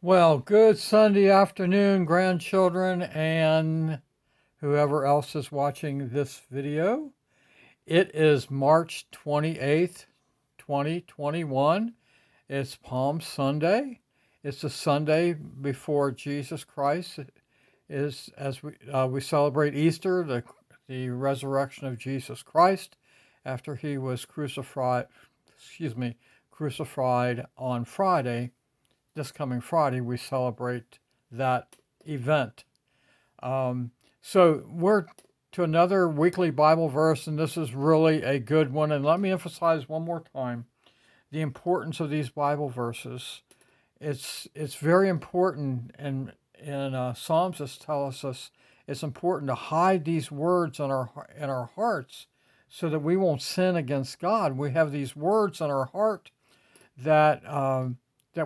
Well, good Sunday afternoon, grandchildren, and whoever else is watching this video. It is March 28th, 2021. It's Palm Sunday. It's the Sunday before Jesus Christ is, as we celebrate Easter, the resurrection of Jesus Christ after he was crucified on Friday. This coming Friday, we celebrate that event. Um, so we're to another weekly Bible verse, and this is really a good one. And let me emphasize one more time the importance of these Bible verses. It's very important, and Psalms just tells us it's important to hide these words in our hearts, so that we won't sin against God. We have these words in our heart that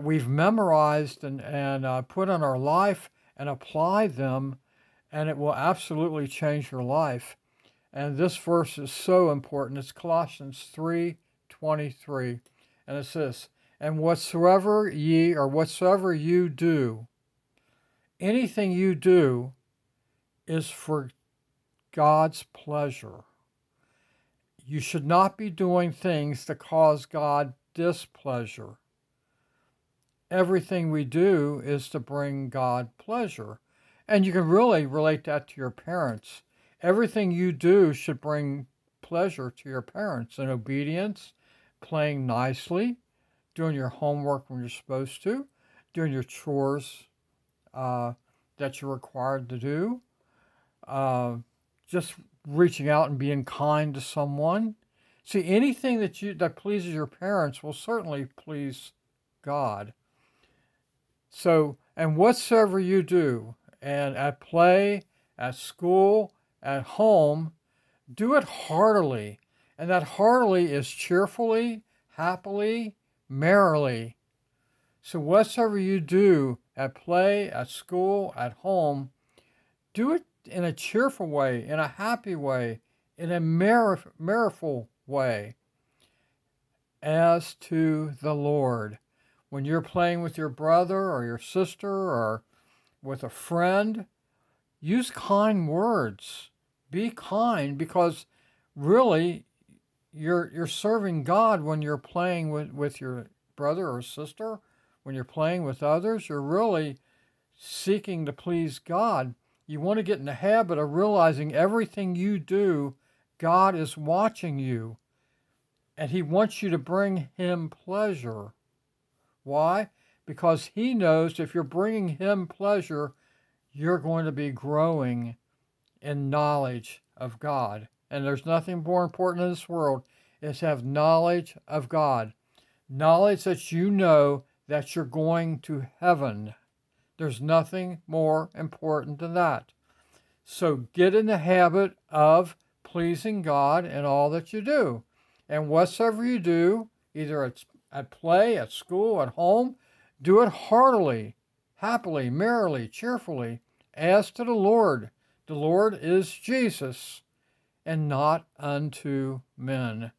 we've memorized and put in our life and apply them, and it will absolutely change your life. And this verse is so important. It's Colossians 3:23, and it says, "And whatsoever you do, anything you do, is for God's pleasure. You should not be doing things that cause God displeasure." Everything we do is to bring God pleasure. And you can really relate that to your parents. Everything you do should bring pleasure to your parents, and obedience, playing nicely, doing your homework when you're supposed to, doing your chores that you're required to do, uh, just reaching out and being kind to someone. See, anything that pleases your parents will certainly please God. So, and whatsoever you do, and at play, at school, at home, do it heartily. And that heartily is cheerfully, happily, merrily. So, whatsoever you do at play, at school, at home, do it in a cheerful way, in a happy way, in a merriful way, as to the Lord. When you're playing with your brother or your sister or with a friend, use kind words. Be kind, because really you're serving God when you're playing with your brother or sister. When you're playing with others, you're really seeking to please God. You want to get in the habit of realizing everything you do, God is watching you, and He wants you to bring Him pleasure. Why? Because He knows if you're bringing Him pleasure, you're going to be growing in knowledge of God. And there's nothing more important in this world is to have knowledge of God. Knowledge that you know that you're going to heaven. There's nothing more important than that. So get in the habit of pleasing God in all that you do. And whatsoever you do, either at play, at school, at home, do it heartily, happily, merrily, cheerfully, as to the Lord. The Lord is Jesus, and not unto men.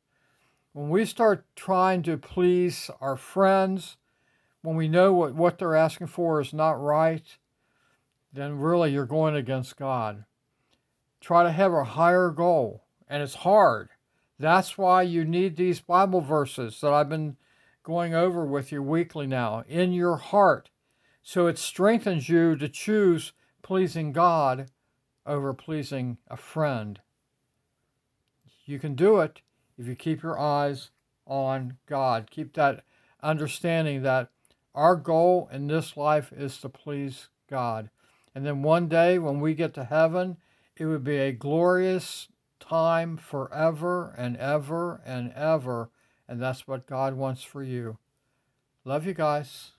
When we start trying to please our friends, when we know what they're asking for is not right, then really you're going against God. Try to have a higher goal, and it's hard. That's why you need these Bible verses that I've been going over with you weekly now in your heart. So it strengthens you to choose pleasing God over pleasing a friend. You can do it if you keep your eyes on God. Keep that understanding that our goal in this life is to please God. And then one day when we get to heaven, it would be a glorious time forever and ever and ever. And that's what God wants for you. Love you guys.